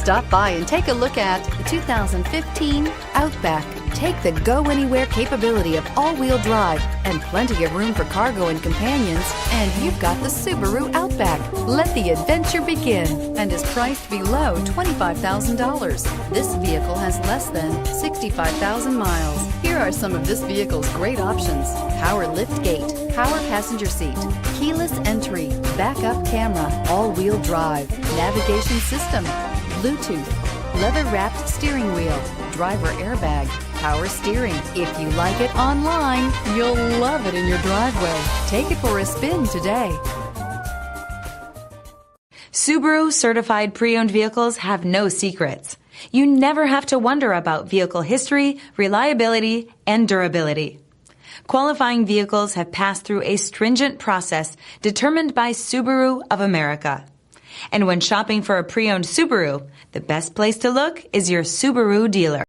Stop by and take a look at the 2015 Outback. Take the go-anywhere capability of all-wheel drive and plenty of room for cargo and companions, and you've got the Subaru Outback. Let the adventure begin, and is priced below $25,000. This vehicle has less than 65,000 miles. Here are some of this vehicle's great options: power liftgate, power passenger seat, keyless entry, backup camera, all-wheel drive, navigation system, Bluetooth, leather-wrapped steering wheel, driver airbag, power steering. If you like it online, you'll love it in your driveway. Take it for a spin today. Subaru certified pre-owned vehicles have no secrets. You never have to wonder about vehicle history, reliability, and durability. Qualifying vehicles have passed through a stringent process determined by Subaru of America. And when shopping for a pre-owned Subaru, the best place to look is your Subaru dealer.